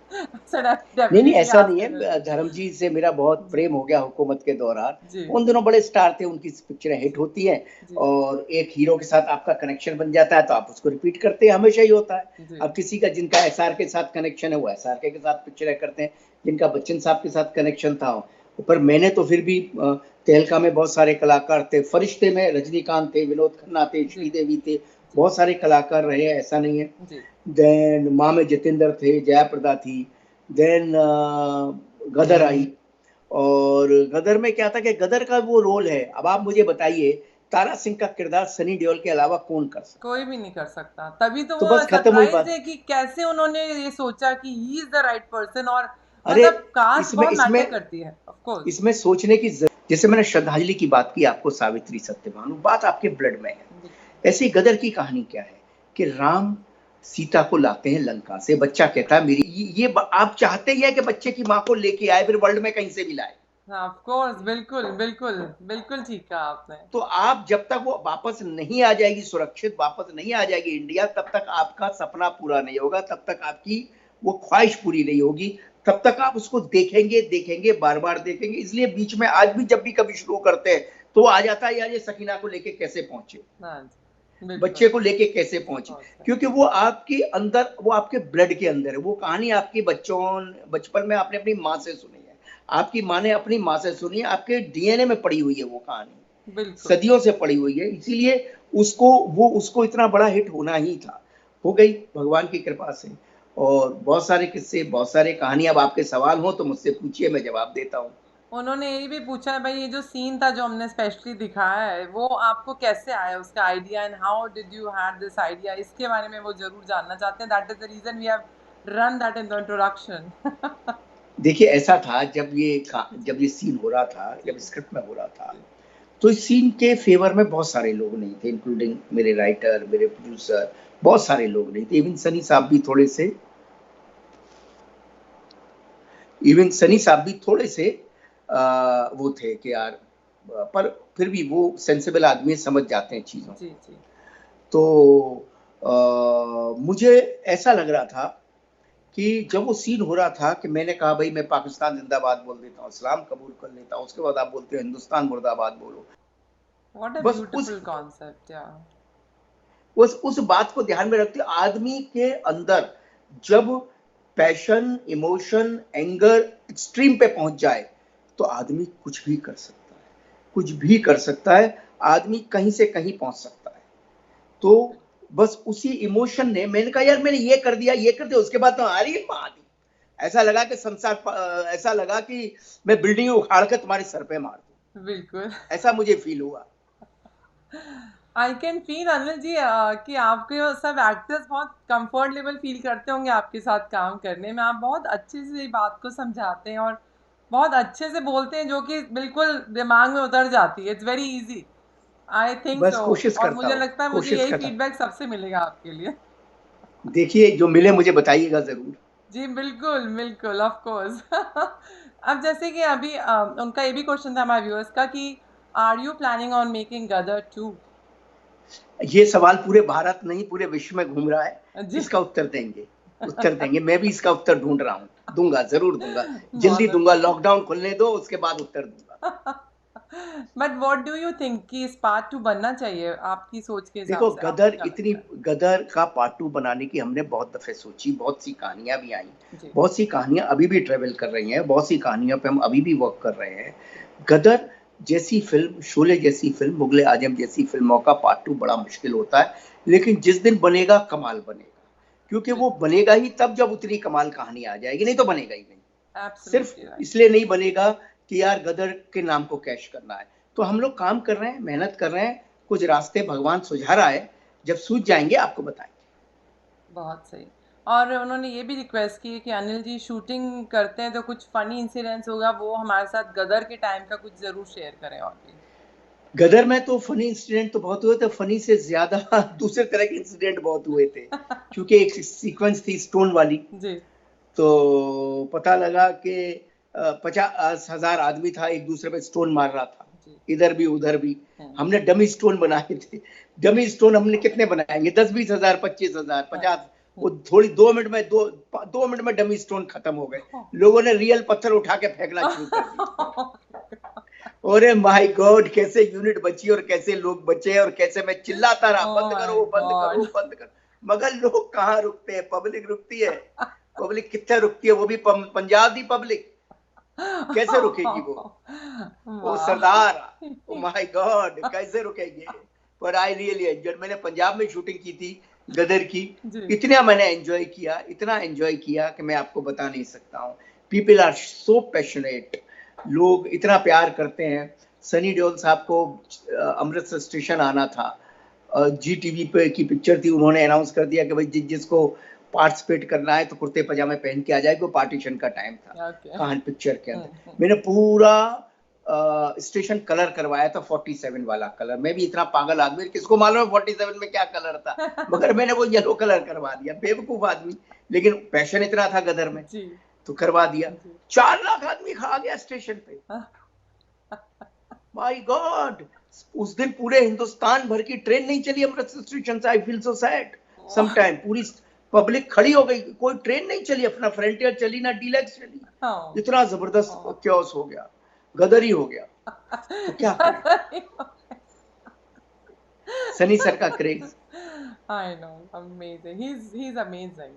[SPEAKER 1] so
[SPEAKER 2] नहीं,
[SPEAKER 1] डेफिनेटली
[SPEAKER 2] ऐसा नहीं
[SPEAKER 1] आस्क्ड
[SPEAKER 2] है। धर्म जी से मेरा बहुत
[SPEAKER 1] जी
[SPEAKER 2] प्रेम हो गया हुकूमत के दौरान।
[SPEAKER 1] जी
[SPEAKER 2] उन दिनों बड़े स्टार थे, उनकी पिक्चरें हिट होती हैं
[SPEAKER 1] जी
[SPEAKER 2] और एक हीरो के साथ आपका कनेक्शन बन जाता है तो आप उसको रिपीट करते हैं, हमेशा ही होता है।
[SPEAKER 1] जी
[SPEAKER 2] अब किसी का जिनका एसआर के साथ कनेक्शन है वो एसआर के साथ पिक्चरें करते हैं, जिनका बच्चन साहब के साथ कनेक्शन था। पर मैंने तो फिर भी तहलका में बहुत सारे कलाकार थे, फरिश्ते में रजनीकांत थे, विनोद खन्ना थे,
[SPEAKER 1] जी
[SPEAKER 2] श्रीदेवी थे, बहुत सारे कलाकार रहे, ऐसा नहीं है।
[SPEAKER 1] जी
[SPEAKER 2] देन माँ में जितेंद्र थे, जयाप्रदा थी, देन गदर आई। और गदर में क्या था कि गदर का वो रोल है, अब आप मुझे बताइए तारा सिंह का किरदार सनी देओल के अलावा कौन कर सकता।
[SPEAKER 1] कोई भी नहीं कर सकता, तभी तो
[SPEAKER 2] तो
[SPEAKER 1] वो
[SPEAKER 2] बस खत्म हुई
[SPEAKER 1] सरप्राइज
[SPEAKER 2] बात।
[SPEAKER 1] है कि कैसे उन्होंने ये सोचा कि he is the right person, और
[SPEAKER 2] अरे
[SPEAKER 1] मतलब कास्ट
[SPEAKER 2] इसमें
[SPEAKER 1] बहुत मैटर
[SPEAKER 2] इसमें
[SPEAKER 1] करती है ऑफ कोर्स।
[SPEAKER 2] इसमें सोचने की जैसे मैंने श्रद्धांजलि की बात की आपको, सावित्री सत्यभानु, बात आपके ब्लड में है। ऐसी गदर की कहानी क्या है कि राम सीता को लाते हैं लंका से, बच्चा कहता है मेरी आप चाहते ही है कि बच्चे की माँ को लेके आए, फिर वर्ल्ड में कहीं से भी लाए।
[SPEAKER 1] ऑफ कोर्स, बिल्कुल बिल्कुल बिल्कुल ठीक कहा आपने।
[SPEAKER 2] तो आप जब तक वो वापस नहीं आ जाएगी, सुरक्षित वापस नहीं आ जाएगी इंडिया, तब तक आपका सपना पूरा नहीं होगा, तब तक आपकी वो ख्वाहिश पूरी नहीं होगी, तब तक आप उसको देखेंगे देखेंगे, बार बार देखेंगे। इसलिए बीच में आज भी जब भी कभी शुरू करते हैं तो आ जाता है यार ये सकीना को लेके कैसे पहुंचे,
[SPEAKER 1] हाँ जी,
[SPEAKER 2] बच्चे को लेके कैसे पहुंचे, क्योंकि वो आपके अंदर, वो आपके ब्लड के अंदर है। वो कहानी आपकी बचपन में आपने अपनी माँ से सुनी है, आपकी माँ ने अपनी माँ से सुनी है, आपके डीएनए में पड़ी हुई है वो कहानी, सदियों से पड़ी हुई है। इसीलिए उसको इतना बड़ा हिट होना ही था, हो गई भगवान की कृपा से। और बहुत सारे किस्से, बहुत सारे कहानी, अब आपके सवाल हो तो मुझसे पूछिए, मैं जवाब देता हूँ।
[SPEAKER 1] उन्होंने ये भी पूछा है भाई, ये जो सीन था जो हमने स्पेशली दिखाया है, वो आपको कैसे आया उसका idea, and how did you had this idea, इसके बारे में वो जरूर जानना चाहते हैं। That is the reason we have run that in the introduction.
[SPEAKER 2] देखिए ऐसा था, जब ये सीन हो रहा था, जब स्क्रिप्ट में हो रहा था, तो इस सीन के फेवर में बहुत सारे लोग नहीं थे, इंक्लूडिंग मेरे राइटर, मेरे प्रोड्यूसर, बहुत सारे लोग नहीं थे। इवन सनी साहब भी थोड़े से वो थे कि यार, पर फिर भी वो सेंसिबल आदमी, समझ जाते हैं चीजों।
[SPEAKER 1] जी जी।
[SPEAKER 2] तो मुझे ऐसा लग रहा था कि जब वो सीन हो रहा था कि मैंने कहा भाई मैं पाकिस्तान जिंदाबाद बोल देता हूँ, इस्लाम कबूल कर लेता हूँ, उसके बाद आप बोलते हो हिंदुस्तान मुर्दाबाद बोलो।
[SPEAKER 1] व्हाट अ
[SPEAKER 2] बस
[SPEAKER 1] ब्यूटीफुल कॉन्सेप्ट। या
[SPEAKER 2] उस बात को ध्यान में रखते आदमी के अंदर जब पैशन, इमोशन, एंगर एक्सट्रीम पे पहुंच जाए तो आदमी कुछ भी कर सकता है, कुछ भी कर सकता है, आदमी कहीं से कहीं पहुंच सकता है। तो बस उसी इमोशन ने, मैंने कहा यार मैंने ये कर दिया, उसके बाद तो आ रही है माँ दी, ऐसा लगा कि ऐसा लगा कि मैं बिल्डिंग उखाड़ कर तुम्हारे सर पे मार दूं,
[SPEAKER 1] बिल्कुल।
[SPEAKER 2] ऐसा मुझे फील हुआ।
[SPEAKER 1] I can feel Anil ji कि आपके सब एक्टर्स बहुत कंफर्टेबल फील करते होंगे आपके साथ काम करने में। आप बहुत अच्छे से बात को समझाते हैं और बहुत अच्छे से बोलते हैं, जो कि बिल्कुल दिमाग में उतर जाती है। It's very easy, I think
[SPEAKER 2] बस
[SPEAKER 1] सो।
[SPEAKER 2] कोशिश
[SPEAKER 1] और
[SPEAKER 2] करता
[SPEAKER 1] मुझे
[SPEAKER 2] हूँ,
[SPEAKER 1] लगता है मुझे
[SPEAKER 2] कोशिश
[SPEAKER 1] यही
[SPEAKER 2] करता।
[SPEAKER 1] फीडबैक सबसे मिलेगा आपके लिए।
[SPEAKER 2] देखिए जो मिले मुझे बताइएगा जरूर।
[SPEAKER 1] जी बिल्कुल बिल्कुल, ऑफ कोर्स। अब जैसे कि अभी उनका ये भी क्वेश्चन था हमारे व्यूअर्स का कि are you planning on making Gadar 2?
[SPEAKER 2] ये सवाल पूरे भारत नहीं पूरे विश्व में घूम रहा है,
[SPEAKER 1] जी।
[SPEAKER 2] इसका उत्तर देंगे, मैं भी इसका उत्तर ढूंढ रहा हूँ, दूंगा, जरूर दूंगा, जल्दी
[SPEAKER 1] बहुत
[SPEAKER 2] दूंगा,
[SPEAKER 1] अच्छा।
[SPEAKER 2] लॉकडाउन खुलने दो उसके बाद उत्तर दूंगा।
[SPEAKER 1] But what do you think कि इस पार्ट 2 बनना चाहिए आपकी सोच के हिसाब
[SPEAKER 2] देखो
[SPEAKER 1] से? आपको क्या लगता है?
[SPEAKER 2] गदर का पार्ट 2 बनाने की हमने बहुत दफे सोची, बहुत सी कहानियां भी आई,
[SPEAKER 1] जी।
[SPEAKER 2] बहुत सी कहानियां अभी भी ट्रेवल कर रही हैं, बहुत सी कहानियों पे हम अभी भी वर्क कर रहे हैं। गदर जैसी फिल्म, शोले जैसी फिल्म, मुगले आजम जैसी फिल्मों का पार्ट 2 बड़ा मुश्किल होता है, लेकिन जिस दिन बनेगा कमाल बनेगा, क्योंकि वो
[SPEAKER 1] बिल्कुल।
[SPEAKER 2] बनेगा ही तब जब उतनी कमाल कहानी आ जाएगी, नहीं तो बनेगा ही नहीं। सिर्फ
[SPEAKER 1] एब्सोल्युटली राइट।
[SPEAKER 2] इसलिए नहीं बनेगा कि यार गदर के नाम को कैश करना है। तो हम लोग काम कर रहे हैं, मेहनत कर रहे हैं, कुछ रास्ते भगवान सुझा रहा है, जब सूझ जाएंगे आपको बताएंगे।
[SPEAKER 1] बहुत सही। और उन्होंने ये भी रिक्वेस्ट की है कि अनिल जी शूटिंग करते हैं तो कुछ फनी इंसिडेंट्स होगा, वो हमारे साथ गदर के टाइम का कुछ ज़रूर शेयर करें। और भी
[SPEAKER 2] गदर में तो फनी इंसिडेंट तो बहुत हुए थे, फनी से ज्यादा दूसरे तरह के इंसिडेंट बहुत हुए थे, क्योंकि एक सीक्वेंस थी स्टोन वाली।
[SPEAKER 1] जी
[SPEAKER 2] तो पता लगा कि 50,000 आदमी था, एक दूसरे पे स्टोन मार रहा था,
[SPEAKER 1] जी।
[SPEAKER 2] इधर भी उधर भी। हमने डमी स्टोन बनाए थे, डमी स्टोन हमने कितने बनाएंगे, 10-20,000, 25,000, 50, वो थोड़ी 2 मिनट में डमी स्टोन खत्म हो गए, लोगों ने रियल पत्थर उठा के फेंकना शुरू कर दिया। अरे माय गॉड, कैसे यूनिट बची और कैसे लोग बचे और कैसे मैं चिल्लाता रहा, बंद करो बंद करो बंद करो, मगर लोग कहाँ रुकते हैं, पब्लिक रुकती है, पब्लिक कितने रुकती है, वो भी पंजाब दी पब्लिक, कैसे रुकेगी वो सरदार, ओ माय गॉड कैसे रुकेंगे। पर आई रियली एंजॉय, मैंने पंजाब में शूटिंग की थी गदर की, इतना मैंने एंजॉय किया, इतना एंजॉय किया कि मैं आपको बता नहीं सकता हूँ। पीपल आर सो पैशनेट, लोग इतना प्यार करते हैं। सनी देओल साहब को अमृतसर स्टेशन आना था, जी टीवी पे की पिक्चर थी, उन्होंने अनाउंस कर दिया कि भाई जिसको पार्टिसिपेट करना है तो कुर्ते पजामे पहन के आ जाए, वो पार्टीशन का टाइम था कहानी पिक्चर के अंदर। मैंने पूरा स्टेशन कलर करवाया था 47 वाला कलर। मैं भी इतना पागल आदमी, किसको मालूम है 47 में क्या कलर था, मगर मैंने वो येलो कलर करवा दिया, बेवकूफ आदमी, लेकिन पैशन इतना था गदर में
[SPEAKER 1] जी
[SPEAKER 2] तो करवा दिया।
[SPEAKER 1] जी
[SPEAKER 2] 4 लाख आदमी खा गया स्टेशन पे। माय गॉड, उस दिन पूरे हिंदुस्तान भर की ट्रेन नहीं चली अमृतसर स्टेशन से। I feel so sad sometime. पूरी पब्लिक खड़ी हो गई, कोई ट्रेन नहीं चली, अपना फ्रंटियर चली ना डीलक्स चली।
[SPEAKER 1] हाँ
[SPEAKER 2] इतना जबरदस्त क्योस हो गया, गदर ही हो गया। तो क्या करें, सनी सर का craze.
[SPEAKER 1] I know, amazing, he is amazing.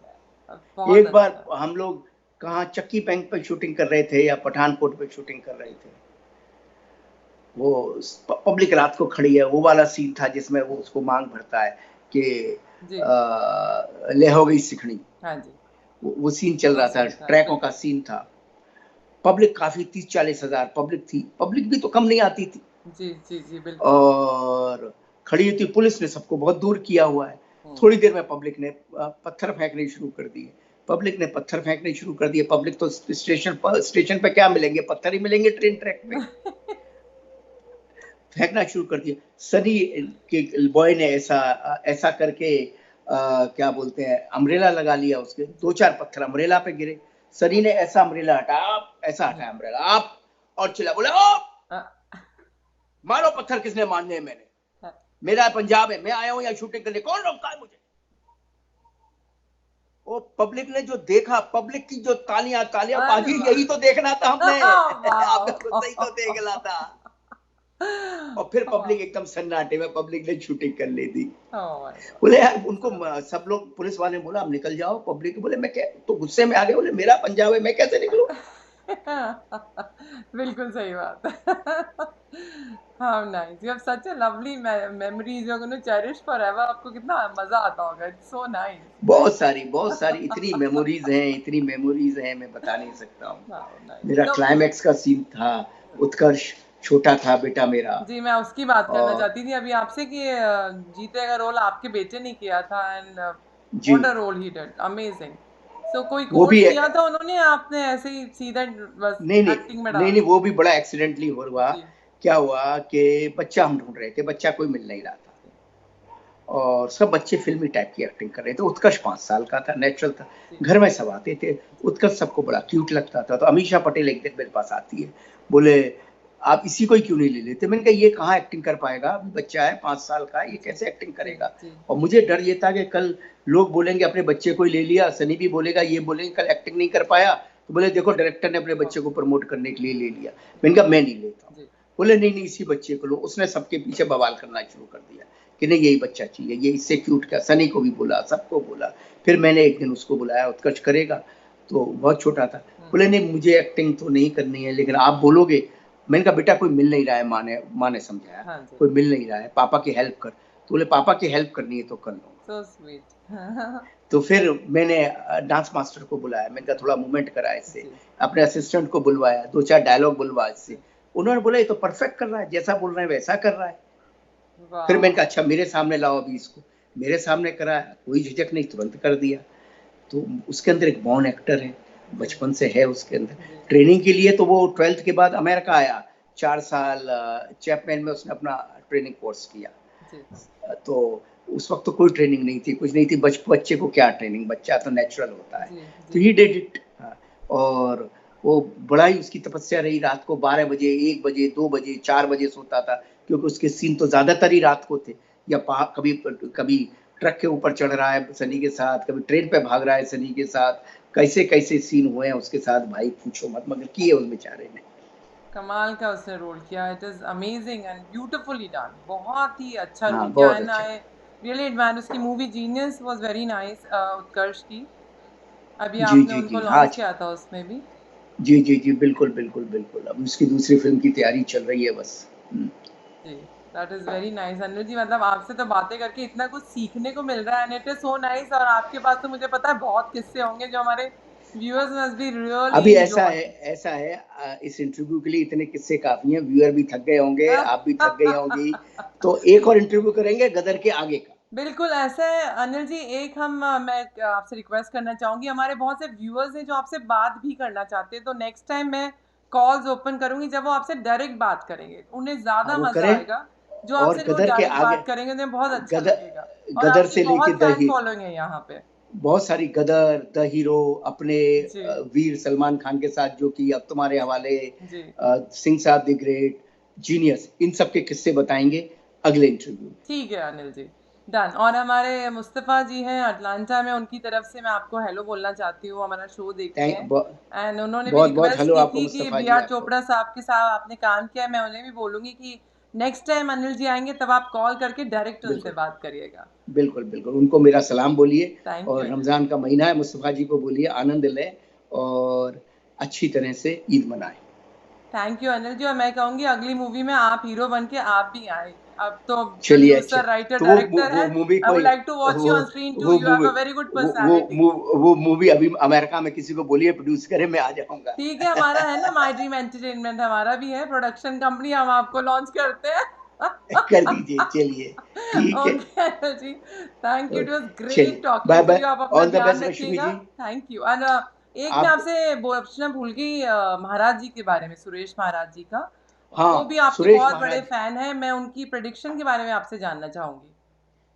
[SPEAKER 1] बहुत
[SPEAKER 2] एक बार
[SPEAKER 1] अच्छा।
[SPEAKER 2] हम लोग कहाँ चक्की बैंक पे शूटिंग कर रहे थे या पठानकोट पे शूटिंग कर रहे थे, वो पब्लिक रात को खड़ी है, वो वाला सीन था जिसमें वो उसको मांग भरता है कि
[SPEAKER 1] जी
[SPEAKER 2] ले हो गई सिखड़ी।
[SPEAKER 1] हाँ जी,
[SPEAKER 2] वो सीन चल
[SPEAKER 1] वो
[SPEAKER 2] रहा था,
[SPEAKER 1] सीन था
[SPEAKER 2] ट्रैकों का
[SPEAKER 1] बिल्कुल।
[SPEAKER 2] सीन था। पब्लिक काफी 30-40 हजार पब्लिक थी, पब्लिक भी तो कम नहीं आती थी।
[SPEAKER 1] जी जी जी बिल्कुल।
[SPEAKER 2] और खड़ी थी, पुलिस ने सबको बहुत दूर किया हुआ है।
[SPEAKER 1] हम्म,
[SPEAKER 2] थोड़ी देर में पब्लिक ने पत्थर फेंकने शुरू कर दिए। पब्लिक ने पत्थर फेंकने शुरू कर दिए। पब्लिक तो स्टेशन पे क्या मिलेंगे, पत्थर ही मिलेंगे ट्रेन ट्रैक पे। फेंकना शुरू कर दिया। सनी के बॉय ने ऐसा ऐसा करके क्या बोलते हैं, अम्ब्रेला लगा लिया उसके, 2-4 पत्थर अम्ब्रेला पे गिरे। सनी ने ऐसा अम्ब्रेला हटाया, ऐसा हटाया अम्ब्रेला आप, और चिल्ला बोला ओ मारो पत्थर, किसने मारने हैं, मैंने, मेरा पंजाब है, मैं आया हूं यहाँ शूटिंग करने, कौन रोकता है मुझे। वो पब्लिक ने जो देखा, पब्लिक की जो तालियां तालियां
[SPEAKER 1] अरे
[SPEAKER 2] बाजी,
[SPEAKER 1] वाह।
[SPEAKER 2] यही तो देखना था हमने।
[SPEAKER 1] वाओ।
[SPEAKER 2] आपने खुद से ही तो देखना था। और फिर पब्लिक एकदम सन्नाटे में, पब्लिक ने शूटिंग कर ली थी।
[SPEAKER 1] ओह माय
[SPEAKER 2] बोले यार उनको सब लोग, पुलिस वाले बोला हम निकल जाओ, पब्लिक बोले मैं क्या, तो गुस्से में आ गए, बोले मेरा पंजाब है, मैं कैसे निकलूं।
[SPEAKER 1] गॉड। बिल्कुल सही बात है। How nice, you have such a lovely memories, you are gonna cherish forever. आपको कितना मजा आता होगा, इट्स सो नाइस।
[SPEAKER 2] बहुत सारी इतनी मेमोरीज हैं, इतनी मेमोरीज हैं, मैं बता नहीं सकता हूँ।
[SPEAKER 1] How nice.
[SPEAKER 2] मेरा
[SPEAKER 1] तो
[SPEAKER 2] क्लाइमैक्स का सीन था, उत्कर्ष छोटा था बेटा मेरा।
[SPEAKER 1] जी, मैं उसकी बात करना
[SPEAKER 2] और
[SPEAKER 1] चाहती थी अभी आपसे कि जीते का रोल आपके बेटे ने किया था, एंड
[SPEAKER 2] जी,
[SPEAKER 1] what a role he did, amazing. So कोई
[SPEAKER 2] वो भी
[SPEAKER 1] कोर्स किया था उन्होंने, आपने ऐसे ही सीधा बस
[SPEAKER 2] नहीं नहीं
[SPEAKER 1] एक्टिंग में
[SPEAKER 2] नहीं
[SPEAKER 1] डाल
[SPEAKER 2] नहीं, वो
[SPEAKER 1] दिया?
[SPEAKER 2] भी बड़ा एक्सीडेंटली हुआ।
[SPEAKER 1] जी
[SPEAKER 2] क्या हुआ कि बच्चा हम ढूंढ रहे थे, बच्चा कोई मिल नहीं रहा था,
[SPEAKER 1] जी
[SPEAKER 2] और सब बच्चे फिल्मी टाइप की एक्टिंग कर रहे थे। उत्कर्ष 5 साल का था, नेचुरल था।
[SPEAKER 1] जी
[SPEAKER 2] घर में सब आते थे, उत्कर्ष सबको बड़ा क्यूट लगता था। तो अमीषा पटेल एक दिन मेरे पास आती है, बोले आप इसी को ही क्यों नहीं ले लेते। मैंने कहा ये कहाँ एक्टिंग कर पाएगा, अभी बच्चा है 5 साल का, ये
[SPEAKER 1] जी
[SPEAKER 2] कैसे एक्टिंग
[SPEAKER 1] जी
[SPEAKER 2] करेगा।
[SPEAKER 1] जी
[SPEAKER 2] और मुझे डर ये था कि कल लोग बोलेंगे अपने बच्चे को ही ले लिया, सनी भी बोलेगा, ये बोलेंगे कल एक्टिंग नहीं कर पाया, तो बोले देखो डायरेक्टर ने अपने बच्चे को प्रमोट करने के लिए ले लिया। मैंने कहा मैं नहीं लेता हूँ।
[SPEAKER 1] जी
[SPEAKER 2] बोले नहीं नहीं, इसी बच्चे को लो। उसने सबके पीछे बवाल करना शुरू कर दिया कि नहीं यही बच्चा चाहिए, ये इससे क्यूट का। सनी को भी बोला, सबको बोला। फिर मैंने एक दिन उसको बुलाया, उत्कर्ष करेगा, तो बहुत छोटा था। बोले नहीं मुझे एक्टिंग तो नहीं करनी है, लेकिन आप बोलोगे। मैंने कहा बेटा कोई मिल नहीं रहा है, माँ ने समझाया,
[SPEAKER 1] हाँ जी,
[SPEAKER 2] कोई मिल नहीं रहा है, पापा की हेल्प कर। तो बोले पापा की हेल्प करनी है तो कर लो।
[SPEAKER 1] So sweet.
[SPEAKER 2] तो फिर मैंने डांस मास्टर को बुलाया, मैंने कहा थोड़ा मूवमेंट करा इससे।
[SPEAKER 1] जी
[SPEAKER 2] अपने असिस्टेंट को बुलवाया, 2-4 डायलॉग बुलवा इससे।
[SPEAKER 1] जी
[SPEAKER 2] उन्होंने बोला ये तो परफेक्ट कर रहा है, जैसा बोल रहे हैं वैसा कर रहा है। फिर मैंने
[SPEAKER 1] वाह।
[SPEAKER 2] कहा अच्छा मेरे सामने लाओ अभी इसको। मेरे सामने करा, कोई झिझक नहीं, तुरंत कर दिया। तो उसके अंदर एक बॉर्न एक्टर है,
[SPEAKER 1] जी
[SPEAKER 2] बचपन से है उसके अंदर।
[SPEAKER 1] जी
[SPEAKER 2] ट्रेनिंग के लिए तो वो 12th के बाद अमेरिका आया, 4 साल चैपमैन में उसने अपना ट्रेनिंग कोर्स किया।
[SPEAKER 1] जी
[SPEAKER 2] तो उस वक्त तो कोई ट्रेनिंग नहीं थी, कुछ नहीं थी। बच्चे को क्या ट्रेनिंग, बच्चा तो नेचुरल होता है।
[SPEAKER 1] जी
[SPEAKER 2] तो
[SPEAKER 1] जी
[SPEAKER 2] ही डिड इट। और वो बड़ा ही उसकी तपस्या रही। रात को 12 बजे, 1 बजे, 2 बजे, 4 बजे सोता था, क्योंकि उसके सीन तो ज्यादातर ही रात को थे। या कभी कभी ट्रक के ऊपर चढ़ रहा है सनी के साथ, कभी ट्रेन पे भाग रहा है सनी के साथ। कैसे कैसे सीन हुए हैं उसके साथ भाई, पूछो मत, मगर किए उस बेचारे ने।
[SPEAKER 1] कमाल का उसने रोल किया, it is amazing and beautifully done, बहुत ही अच्छा
[SPEAKER 2] हाँ
[SPEAKER 1] रोल किया।
[SPEAKER 2] बहुत
[SPEAKER 1] एंड
[SPEAKER 2] अच्छा।
[SPEAKER 1] आई रियली एडमायर उसकी movie genius, was very nice, Utkarsh की। अभी
[SPEAKER 2] जी
[SPEAKER 1] आपने
[SPEAKER 2] जी
[SPEAKER 1] उनको
[SPEAKER 2] जी हाँ।
[SPEAKER 1] लॉन्च किया था उसमें भी।
[SPEAKER 2] जी जी जी बिल्कुल बिल्कुल बिल्कुल, अब उसकी दूसरी फिल्म की तैयारी चल रही है बस।
[SPEAKER 1] जी, that is very nice Anu ji. मतलब आपसे तो बातें करके इतना कुछ सीखने को मिल रहा है, and it is so nice. और आपके पास तो मुझे पता है बहुत किस्से होंगे जो हमारे व्यूअर्स मस्ट बी रियली
[SPEAKER 2] अभी
[SPEAKER 1] एंजॉयिंग।
[SPEAKER 2] ऐसा है इस इंटरव्यू के लिए इतने किस्से काफी हैं, व्यूअर भी थक गए होंगे, आप भी थक गई होंगी। तो एक और इंटरव्यू करेंगे गदर के आगे का।
[SPEAKER 1] बिल्कुल ऐसा है अनिल जी। एक मैं आपसे रिक्वेस्ट करना चाहूंगी, हमारे बहुत से व्यूअर्स हैं जो आपसे बात भी करना चाहते हैं, तो नेक्स्ट टाइम मैं कॉल्स ओपन करूंगी जब वो आपसे डायरेक्ट बात करेंगे, उन्हें
[SPEAKER 2] हाँ
[SPEAKER 1] ज़्यादा
[SPEAKER 2] वो
[SPEAKER 1] मज़ा
[SPEAKER 2] करें।
[SPEAKER 1] आएगा। जो
[SPEAKER 2] और
[SPEAKER 1] आपसे जो
[SPEAKER 2] गदर के
[SPEAKER 1] डायरेक्ट
[SPEAKER 2] आगे,
[SPEAKER 1] बात करेंगे उन्हें बहुत अच्छा
[SPEAKER 2] गदर
[SPEAKER 1] लगेगा। और
[SPEAKER 2] गदर
[SPEAKER 1] आपकी
[SPEAKER 2] से लेके
[SPEAKER 1] बहुत फैन
[SPEAKER 2] दही,
[SPEAKER 1] फॉलोइंग है यहाँ पे।
[SPEAKER 2] बहुत सारी गदर, द हीरो, अपने
[SPEAKER 1] जी,
[SPEAKER 2] वीर सलमान खान के साथ जो कि अब तुम्हारे हवाले,
[SPEAKER 1] जी।
[SPEAKER 2] सिंह साहब द ग्रेट, जीनियस, इन सब के किस्से बताएंगे अगले इंटरव्यू में।
[SPEAKER 1] ठीक है अनिल जी, डन। और हमारे मुस्तफ़ा जी हैं अटलांटा में, उनकी तरफ से मैं आपको हेलो बोलना चाहती हूँ, हमारा शो देखते
[SPEAKER 2] थैंक
[SPEAKER 1] हैं।
[SPEAKER 2] बहुत
[SPEAKER 1] एंड उन्होंने भी
[SPEAKER 2] बहुत
[SPEAKER 1] रिक्वेस्ट
[SPEAKER 2] हेलो
[SPEAKER 1] की
[SPEAKER 2] आपको
[SPEAKER 1] थी कि
[SPEAKER 2] मुस्तफ़ा
[SPEAKER 1] बी
[SPEAKER 2] जी,
[SPEAKER 1] आर
[SPEAKER 2] आपको
[SPEAKER 1] चोपड़ा साहब के साथ आपने काम किया है, मैं उन्हें भी बोलूँगी कि नेक्स्ट टाइम अनिल जी आएंगे तब आप कॉल करके डायरेक्ट उनसे
[SPEAKER 2] बिल्कुल
[SPEAKER 1] बात करिएगा।
[SPEAKER 2] बिल्कुल बिल्कुल, उनको मेरा सलाम बोलिए।
[SPEAKER 1] थैंक यू
[SPEAKER 2] और
[SPEAKER 1] अनिल
[SPEAKER 2] रमज़ान
[SPEAKER 1] जी।
[SPEAKER 2] का महीना है, मुस्तफ़ा जी को बोलिए आनंद लें और अच्छी तरह से ईद मनाएं।
[SPEAKER 1] थैंक यू अनिल जी। और मैं कहूँगी अगली मूवी में आप हीरो बन के आप भी आए। अब तो
[SPEAKER 2] चलिए अच्छा,
[SPEAKER 1] प्रोड्यूसर, राइटर,
[SPEAKER 2] तो
[SPEAKER 1] डायरेक्टर
[SPEAKER 2] वो
[SPEAKER 1] हैं।
[SPEAKER 2] मूवी
[SPEAKER 1] आई वुड
[SPEAKER 2] कोई,
[SPEAKER 1] लाइक टू वॉच यू
[SPEAKER 2] वो
[SPEAKER 1] ऑन स्क्रीन टू।
[SPEAKER 2] वो
[SPEAKER 1] you have
[SPEAKER 2] movie
[SPEAKER 1] a very good
[SPEAKER 2] वो
[SPEAKER 1] पर्सनैलिटी।
[SPEAKER 2] वो मूवी अभी अमेरिका में किसी को बोलिए प्रोड्यूस करे, मैं आ जाऊंगा।
[SPEAKER 1] ठीक है, हमारा है ना माई ड्रीम एंटरटेनमेंट, हमारा भी है प्रोडक्शन कंपनी, हम आपको लॉन्च करते हैं।
[SPEAKER 2] कर दीजिए, चलिए ठीक है।
[SPEAKER 1] ओके जी, thank you, it was great
[SPEAKER 2] चलिए, bye
[SPEAKER 1] talking to
[SPEAKER 2] bye,
[SPEAKER 1] you. आप अपना
[SPEAKER 2] ऑल द
[SPEAKER 1] ध्यान
[SPEAKER 2] बेस्ट रश्मि
[SPEAKER 1] रखिएगा।
[SPEAKER 2] जी।
[SPEAKER 1] Thank you. और एक मैं
[SPEAKER 2] आप,
[SPEAKER 1] आपसे पूछना भूल गई, महाराज जी के बारे में, सुरेश महाराज जी का। वो भी
[SPEAKER 2] हाँ
[SPEAKER 1] आपके
[SPEAKER 2] सुरेश
[SPEAKER 1] बहुत बड़े
[SPEAKER 2] महाराज,
[SPEAKER 1] फैन हैं, मैं उनकी प्रेडिक्शन के बारे में आपसे जानना चाहूंगी।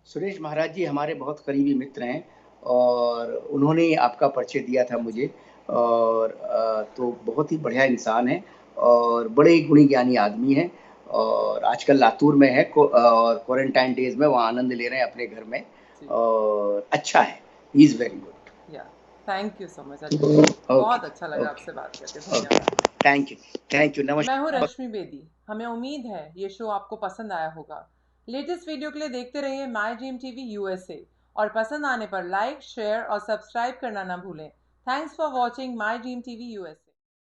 [SPEAKER 2] सुरेश महाराज जी हमारे बहुत करीबी मित्र हैं और उन्होंने ही आपका परिचय दिया था मुझे। और तो बहुत ही बढ़िया इंसान है और बड़े ही गुणी ज्ञानी आदमी हैं। और आजकल लातूर में है और क्वारंटाइन डेज में वहाँ आनंद ले रहे हैं अपने घर में।
[SPEAKER 1] जी,
[SPEAKER 2] और अच्छा है, he is very good.
[SPEAKER 1] Yeah, thank you so much Anil ji.
[SPEAKER 2] Okay
[SPEAKER 1] बहुत अच्छा लगा
[SPEAKER 2] ओके
[SPEAKER 1] आपसे बात करके,
[SPEAKER 2] ओके,
[SPEAKER 1] धन्यवाद।
[SPEAKER 2] थैंक यू,
[SPEAKER 1] मैं हूँ
[SPEAKER 2] नमस्कार।
[SPEAKER 1] रश्मि बेदी। हमें उम्मीद है ये शो आपको पसंद आया होगा। लेटेस्ट वीडियो के लिए देखते रहिए माई ड्रीम टीवी यूएसए। और पसंद आने पर लाइक, शेयर और सब्सक्राइब करना ना भूलें। Thanks for watching my dream TV USA.